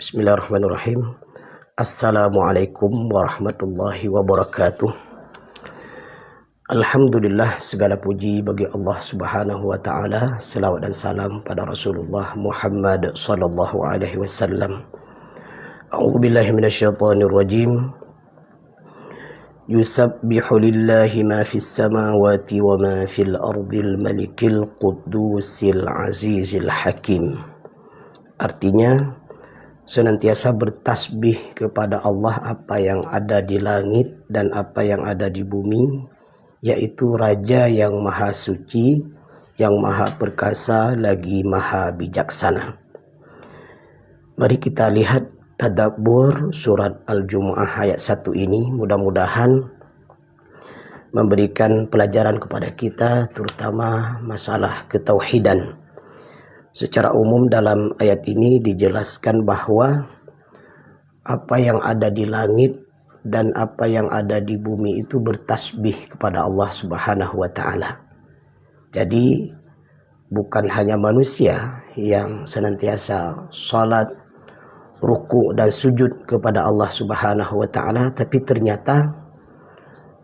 Bismillahirrahmanirrahim. Assalamualaikum warahmatullahi wabarakatuh. Alhamdulillah, segala puji bagi Allah Subhanahu wa taala. Selawat dan salam pada Rasulullah Muhammad sallallahu alaihi wasallam. A'udzubillahi minasyaitonir rajim. Yusabbihu lillahi ma fis samawati wa ma fil ardil malikil quddusil azizil hakim. Artinya, senantiasa bertasbih kepada Allah apa yang ada di langit dan apa yang ada di bumi, yaitu Raja yang maha suci, yang maha perkasa, lagi maha bijaksana. Mari kita lihat tadabbur surat Al-Jumu'ah ayat 1 ini. Mudah-mudahan memberikan pelajaran kepada kita, terutama masalah ketauhidan. Secara umum dalam ayat ini dijelaskan bahwa apa yang ada di langit dan apa yang ada di bumi itu bertasbih kepada Allah Subhanahu wa taala. Jadi bukan hanya manusia yang senantiasa salat, ruku dan sujud kepada Allah Subhanahu wa taala, tapi ternyata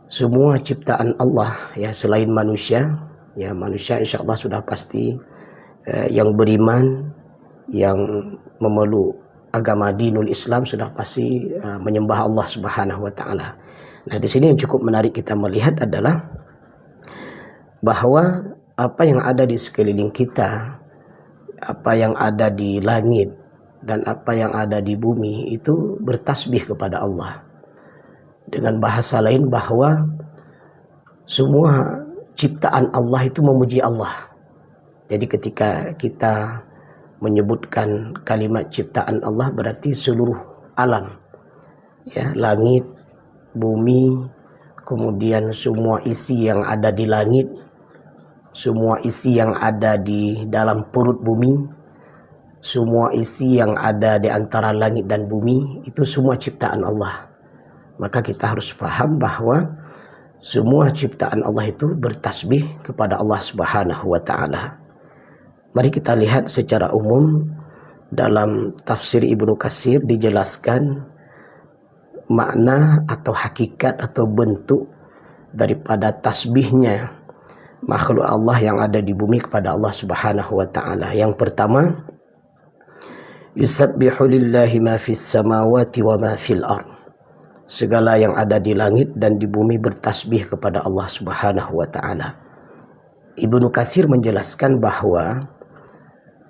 semua ciptaan Allah ya selain manusia, ya manusia insyaallah sudah pasti yang beriman, yang memeluk agama dinul Islam sudah pasti menyembah Allah Subhanahu wa taala. Nah, di sini yang cukup menarik kita melihat adalah bahwa apa yang ada di sekeliling kita, apa yang ada di langit dan apa yang ada di bumi itu bertasbih kepada Allah. Dengan bahasa lain bahwa semua ciptaan Allah itu memuji Allah. Jadi ketika kita menyebutkan kalimat ciptaan Allah berarti seluruh alam, ya, langit, bumi, kemudian semua isi yang ada di langit, semua isi yang ada di dalam perut bumi, semua isi yang ada di antara langit dan bumi, itu semua ciptaan Allah. Maka kita harus paham bahwa semua ciptaan Allah itu bertasbih kepada Allah Subhanahu wa taala. Mari kita lihat secara umum dalam tafsir Ibnu Katsir dijelaskan makna atau hakikat atau bentuk daripada tasbihnya makhluk Allah yang ada di bumi kepada Allah Subhanahu wa taala. Yang pertama, yusabbihu lillahi ma fis samawati wa ma fil ard. Segala yang ada di langit dan di bumi bertasbih kepada Allah Subhanahu wa taala. Ibnu Katsir menjelaskan bahwa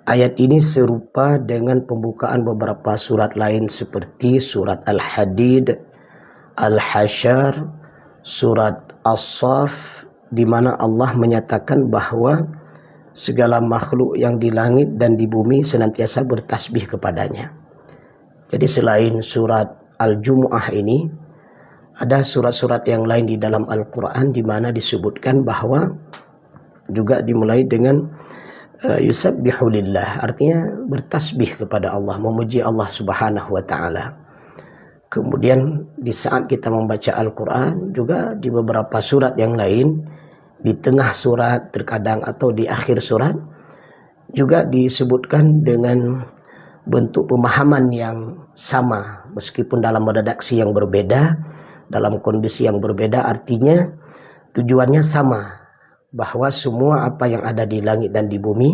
ayat ini serupa dengan pembukaan beberapa surat lain seperti surat Al-Hadid, Al-Hasyr, surat As-Saff, di mana Allah menyatakan bahwa segala makhluk yang di langit dan di bumi senantiasa bertasbih kepadanya. Jadi selain surat Al-Jumu'ah ini, ada surat-surat yang lain di dalam Al-Quran di mana disebutkan bahwa juga dimulai dengan yusabbihu lillah, artinya bertasbih kepada Allah, memuji Allah Subhanahu wa taala. Kemudian di saat kita membaca Al-Quran juga di beberapa surat yang lain, di tengah surat terkadang atau di akhir surat juga disebutkan dengan bentuk pemahaman yang sama meskipun dalam redaksi yang berbeda, dalam kondisi yang berbeda, artinya tujuannya sama, bahwa semua apa yang ada di langit dan di bumi,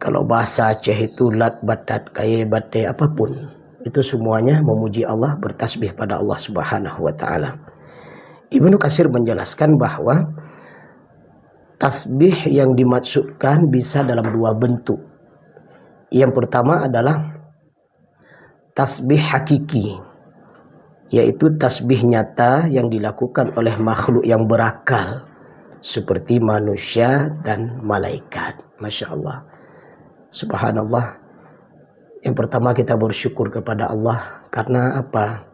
kalau bahasa Aceh itu lat batat kaya batai apapun, itu semuanya memuji Allah, bertasbih pada Allah Subhanahu wa taala. Ibnu Katsir menjelaskan bahwa tasbih yang dimaksudkan bisa dalam dua bentuk. Yang pertama adalah tasbih hakiki, yaitu tasbih nyata yang dilakukan oleh makhluk yang berakal seperti manusia dan malaikat. Masya Allah, subhanallah. Yang pertama kita bersyukur kepada Allah karena apa?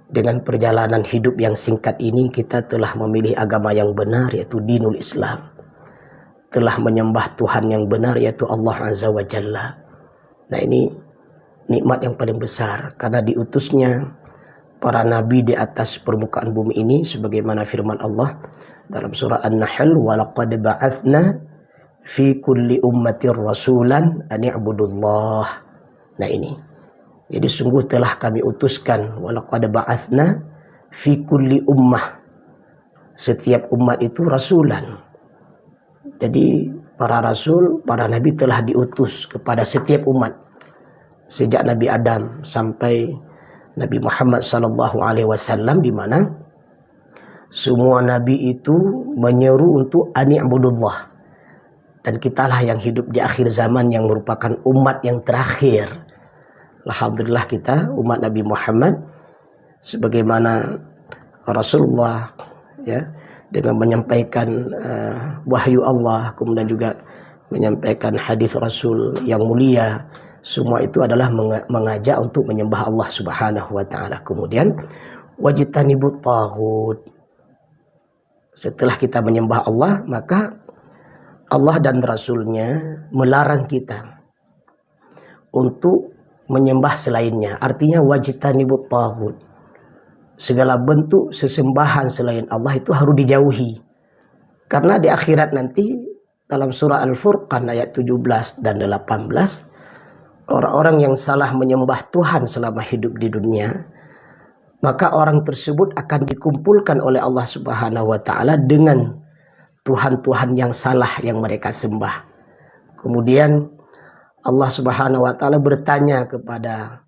Dengan perjalanan hidup yang singkat ini kita telah memilih agama yang benar, yaitu dinul Islam, telah menyembah Tuhan yang benar, yaitu Allah Azza wa Jalla. Nah, ini nikmat yang paling besar karena diutusnya para nabi di atas permukaan bumi ini, sebagaimana firman Allah dalam surah An-Nahl, walaqad ba'athna fi kulli ummatir rasulan an i'budullah. Nah, ini Jadi sungguh telah kami utuskan, walaqad ba'atsna fi kulli ummah, setiap umat itu rasulan. Jadi para rasul, para nabi telah diutus kepada setiap umat, sejak Nabi Adam sampai Nabi Muhammad SAW, di mana semua nabi itu menyeru untuk ani'budullah. Dan kitalah yang hidup di akhir zaman, yang merupakan umat yang terakhir. Alhamdulillah kita umat Nabi Muhammad, sebagaimana Rasulullah ya, dengan menyampaikan wahyu Allah, kemudian juga menyampaikan hadis Rasul yang mulia, semua itu adalah mengajak untuk menyembah Allah Subhanahu wa taala. Kemudian wajtanibut taghut. Setelah kita menyembah Allah, maka Allah dan Rasulnya melarang kita untuk menyembah selainnya. Artinya wajtanibut taghut. Segala bentuk sesembahan selain Allah itu harus dijauhi. Karena di akhirat nanti dalam surah Al-Furqan ayat 17 dan 18, orang-orang yang salah menyembah Tuhan selama hidup di dunia, maka orang tersebut akan dikumpulkan oleh Allah Subhanahu wa taala dengan Tuhan-Tuhan yang salah yang mereka sembah. Kemudian Allah Subhanahu wa taala bertanya kepada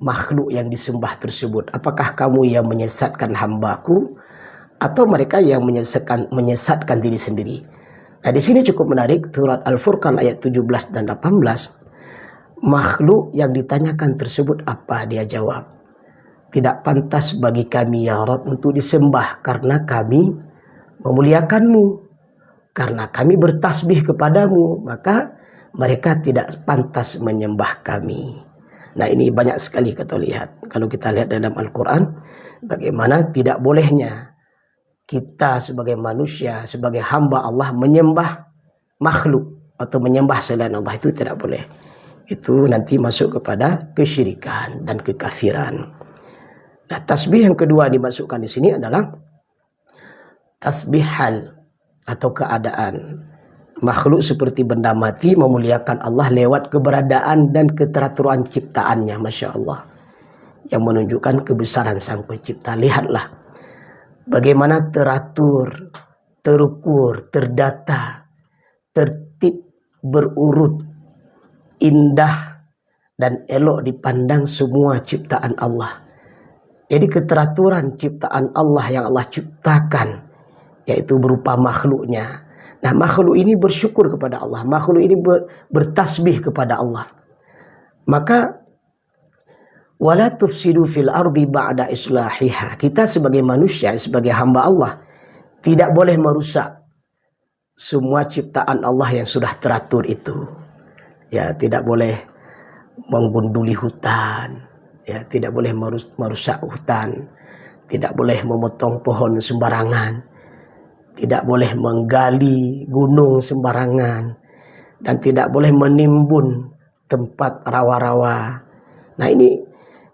makhluk yang disembah tersebut, apakah kamu yang menyesatkan hambaku atau mereka yang menyesatkan diri sendiri? Nah, di sini cukup menarik, surat Al-Furqan ayat 17 dan 18. Makhluk yang ditanyakan tersebut apa? Dia jawab, tidak pantas bagi kami ya Rabb untuk disembah, karena kami memuliakanmu, karena kami bertasbih kepadamu, maka mereka tidak pantas menyembah kami. Nah, ini banyak sekali kita lihat. Kalau kita lihat dalam Al-Quran, bagaimana tidak bolehnya kita sebagai manusia, sebagai hamba Allah menyembah makhluk atau menyembah selain Allah, itu tidak boleh. Itu nanti masuk kepada kesyirikan dan kekafiran. Nah, tasbih yang kedua dimasukkan di sini adalah tasbih hal atau keadaan. Makhluk seperti benda mati memuliakan Allah lewat keberadaan dan keteraturan ciptaannya, Masya Allah, yang menunjukkan kebesaran Sang Pencipta. Lihatlah bagaimana teratur, terukur, terdata, tertib, berurut, indah, dan elok dipandang semua ciptaan Allah. Jadi keteraturan ciptaan Allah yang Allah ciptakan, yaitu berupa makhluknya. Nah, makhluk ini bersyukur kepada Allah, makhluk ini bertasbih kepada Allah. Maka wala tufsidu fil ardi ba'da islahiha. Kita sebagai manusia, sebagai hamba Allah, tidak boleh merusak semua ciptaan Allah yang sudah teratur itu. Ya, tidak boleh menggunduli hutan, ya, tidak boleh merusak hutan, tidak boleh memotong pohon sembarangan, tidak boleh menggali gunung sembarangan, dan tidak boleh menimbun tempat rawa-rawa. Nah, ini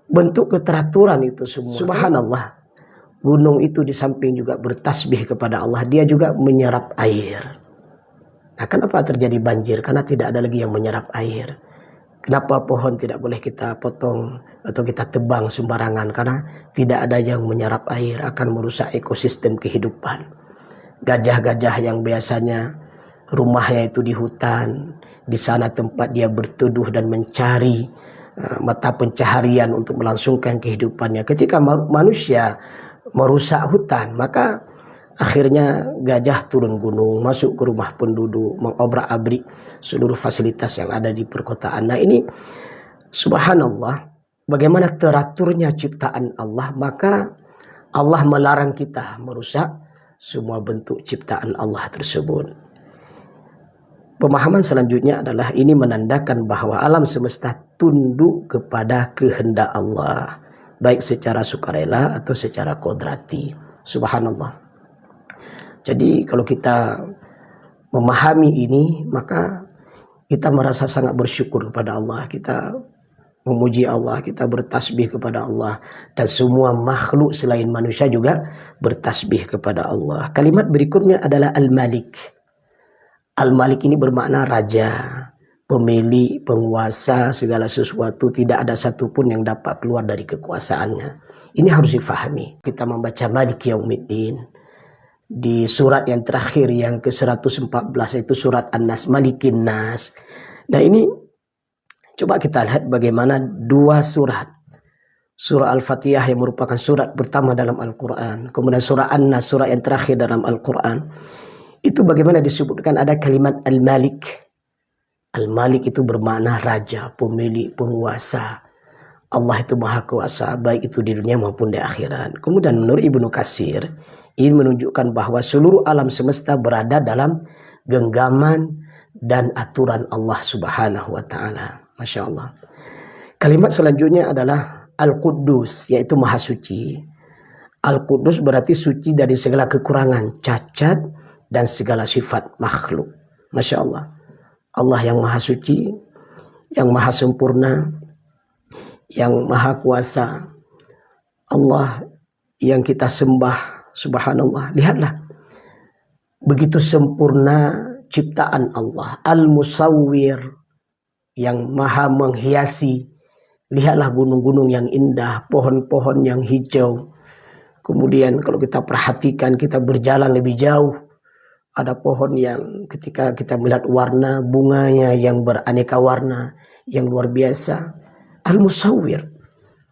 bentuk keteraturan itu semua. Subhanallah, gunung itu di samping juga bertasbih kepada Allah, dia juga menyerap air. Nah, kenapa terjadi banjir? Karena tidak ada lagi yang menyerap air. Kenapa pohon tidak boleh kita potong atau kita tebang sembarangan? Karena tidak ada yang menyerap air, akan merusak ekosistem kehidupan. Gajah-gajah yang biasanya rumahnya itu di hutan, di sana tempat dia berteduh dan mencari mata pencaharian untuk melangsungkan kehidupannya. Ketika manusia merusak hutan, maka akhirnya gajah turun gunung, masuk ke rumah penduduk, mengobrak-abrik seluruh fasilitas yang ada di perkotaan. Nah, ini subhanallah, bagaimana teraturnya ciptaan Allah. Maka Allah melarang kita merusak semua bentuk ciptaan Allah tersebut. Pemahaman selanjutnya adalah ini menandakan bahwa alam semesta tunduk kepada kehendak Allah, baik secara sukarela atau secara kodrati. Subhanallah. Jadi kalau kita memahami ini, maka kita merasa sangat bersyukur kepada Allah. Kita memuji Allah, kita bertasbih kepada Allah, dan semua makhluk selain manusia juga bertasbih kepada Allah. Kalimat berikutnya adalah Al-Malik. Al-Malik ini bermakna raja, pemilik, penguasa segala sesuatu, tidak ada satupun yang dapat keluar dari kekuasaannya. Ini harus difahami. Kita membaca Maliki Yaumiddin di surat yang terakhir yang ke-114 itu surat An-Nas, Malikin Nas. Nah ini coba kita lihat bagaimana dua surat. Surah Al-Fatihah yang merupakan surat pertama dalam Al-Quran. Kemudian surah An-Nas, surat yang terakhir dalam Al-Quran. Itu bagaimana disebutkan ada kalimat Al-Malik. Al-Malik itu bermakna raja, pemilik, penguasa. Allah itu maha kuasa, baik itu di dunia maupun di akhirat. Kemudian menurut Ibnu Katsir, ini menunjukkan bahwa seluruh alam semesta berada dalam genggaman dan aturan Allah Subhanahu wa Ta'ala. Masya Allah. Kalimat selanjutnya adalah Al-Quddus, yaitu maha suci. Al-Quddus berarti suci dari segala kekurangan, cacat, dan segala sifat makhluk. Masya Allah. Allah yang maha suci, yang maha sempurna, yang maha kuasa. Allah yang kita sembah, subhanallah. Lihatlah, begitu sempurna ciptaan Allah. Al-Musawwir, yang maha menghiasi. Lihatlah gunung-gunung yang indah, pohon-pohon yang hijau. Kemudian kalau kita perhatikan, kita berjalan lebih jauh. Ada pohon yang ketika kita melihat warna bunganya yang beraneka warna, yang luar biasa. Al-Musawwir.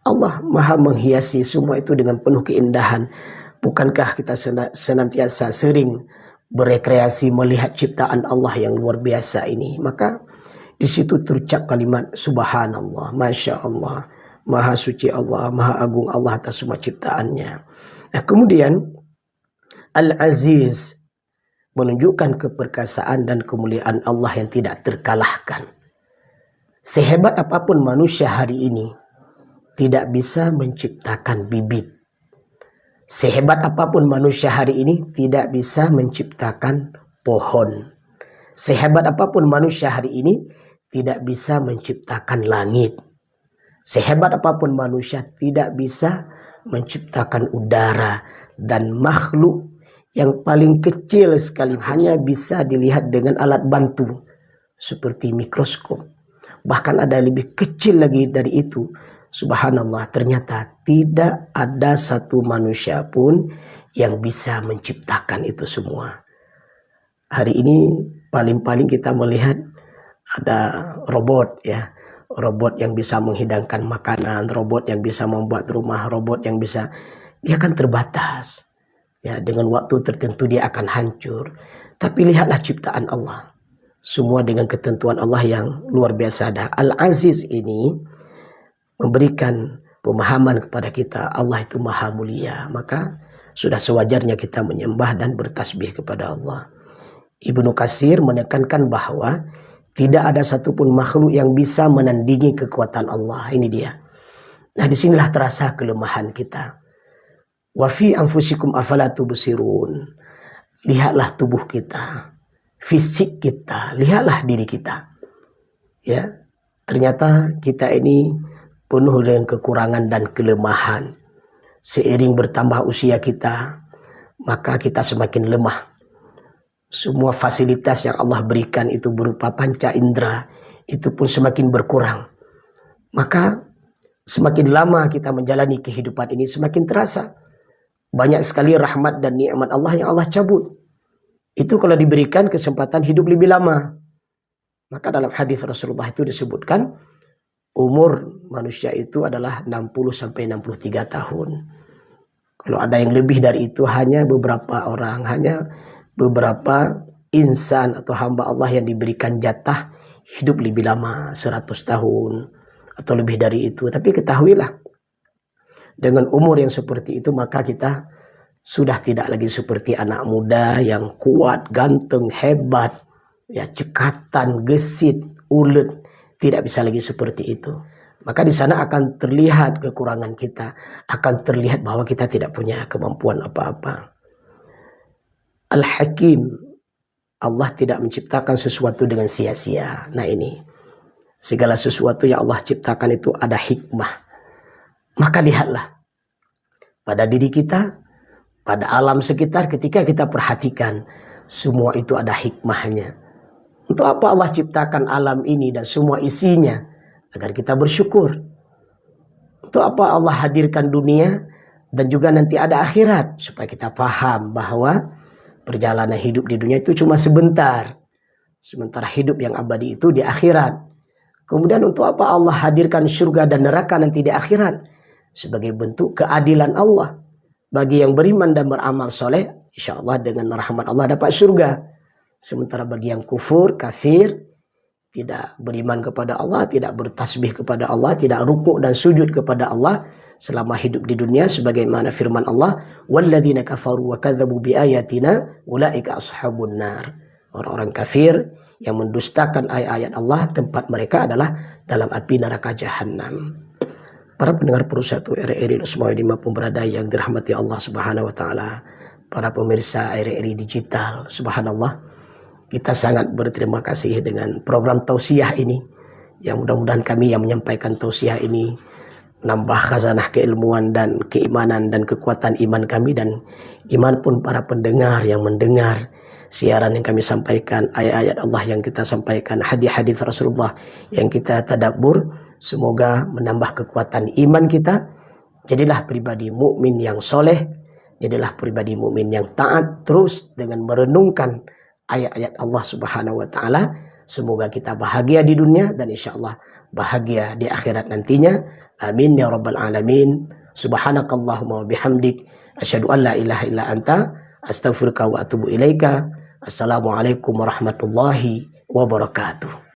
Allah maha menghiasi semua itu dengan penuh keindahan. Bukankah kita senantiasa sering berekreasi melihat ciptaan Allah yang luar biasa ini? Maka di situ terucap kalimat subhanallah, masya Allah, maha suci Allah, maha agung Allah atas semua ciptaannya. Nah, kemudian Al-Aziz menunjukkan keperkasaan dan kemuliaan Allah yang tidak terkalahkan. Sehebat apapun manusia hari ini tidak bisa menciptakan bibit. Sehebat apapun manusia hari ini tidak bisa menciptakan pohon. Sehebat apapun manusia hari ini tidak bisa menciptakan langit. Sehebat apapun manusia tidak bisa menciptakan udara, dan makhluk yang paling kecil sekali hanya bisa dilihat dengan alat bantu seperti mikroskop. Bahkan ada lebih kecil lagi dari itu. Subhanallah, ternyata tidak ada satu manusia pun yang bisa menciptakan itu semua. Hari ini paling-paling kita melihat ada robot, ya, robot yang bisa menghidangkan makanan, robot yang bisa membuat rumah, robot yang bisa, dia kan terbatas, ya, dengan waktu tertentu dia akan hancur. Tapi lihatlah ciptaan Allah, semua dengan ketentuan Allah yang luar biasa. Al-Aziz ini memberikan pemahaman kepada kita Allah itu maha mulia, maka sudah sewajarnya kita menyembah dan bertasbih kepada Allah. Ibnu Katsir menekankan bahwa tidak ada satupun makhluk yang bisa menandingi kekuatan Allah. Ini dia. Nah, disinilah terasa kelemahan kita. Wa fi anfusikum afala tubsirun. Lihatlah tubuh kita, fisik kita, lihatlah diri kita. Ya, ternyata kita ini penuh dengan kekurangan dan kelemahan. Seiring bertambah usia kita, maka kita semakin lemah. Semua fasilitas yang Allah berikan itu berupa panca indera, itu pun semakin berkurang. Maka semakin lama kita menjalani kehidupan ini, semakin terasa banyak sekali rahmat dan nikmat Allah yang Allah cabut. Itu kalau diberikan kesempatan hidup lebih lama. Maka dalam hadis Rasulullah itu disebutkan umur manusia itu adalah 60-63 tahun. Kalau ada yang lebih dari itu hanya beberapa orang, hanya beberapa insan atau hamba Allah yang diberikan jatah hidup lebih lama, 100 tahun atau lebih dari itu. Tapi ketahuilah, dengan umur yang seperti itu maka kita sudah tidak lagi seperti anak muda yang kuat, ganteng, hebat, ya, cekatan, gesit, ulet. Tidak bisa lagi seperti itu. Maka di sana akan terlihat kekurangan kita, akan terlihat bahwa kita tidak punya kemampuan apa-apa. Al-Hakim, Allah tidak menciptakan sesuatu dengan sia-sia. Nah ini, segala sesuatu yang Allah ciptakan itu ada hikmah. Maka lihatlah, pada diri kita, pada alam sekitar, ketika kita perhatikan, semua itu ada hikmahnya. Untuk apa Allah ciptakan alam ini dan semua isinya? Agar kita bersyukur. Untuk apa Allah hadirkan dunia dan juga nanti ada akhirat? Supaya kita paham bahwa perjalanan hidup di dunia itu cuma sebentar. Sementara hidup yang abadi itu di akhirat. Kemudian untuk apa Allah hadirkan surga dan neraka nanti di akhirat? Sebagai bentuk keadilan Allah. Bagi yang beriman dan beramal soleh, insya Allah dengan rahmat Allah dapat surga. Sementara bagi yang kufur, kafir, tidak beriman kepada Allah, tidak bertasbih kepada Allah, tidak rukuk dan sujud kepada Allah selama hidup di dunia, sebagaimana firman Allah, walladzina kafaru wa kadzabu biayatina ulaika ashabun nar. Orang-orang kafir yang mendustakan ayat-ayat Allah, tempat mereka adalah dalam api neraka jahanam. Para pendengar Perusahaan RRI semua dimanapun berada yang dirahmati Allah Subhanahu wa taala, para pemirsa RRI digital, subhanallah, kita sangat berterima kasih dengan program tausiah ini. Yang mudah-mudahan kami yang menyampaikan tausiah ini menambah khazanah keilmuan dan keimanan dan kekuatan iman kami, dan iman pun para pendengar yang mendengar siaran yang kami sampaikan, ayat-ayat Allah yang kita sampaikan, hadis-hadis Rasulullah yang kita tadabbur. Semoga menambah kekuatan iman kita. Jadilah pribadi mukmin yang soleh, jadilah pribadi mukmin yang taat terus dengan merenungkan ayat-ayat Allah Subhanahu wa taala. Semoga kita bahagia di dunia dan insya Allah bahagia di akhirat nantinya. Amin ya rabbal alamin. Subhanakallahumma wa bihamdik, asyhadu an la ilaha illa anta, astaghfiruka wa atubu ilaika. Assalamualaikum warahmatullahi wabarakatuh.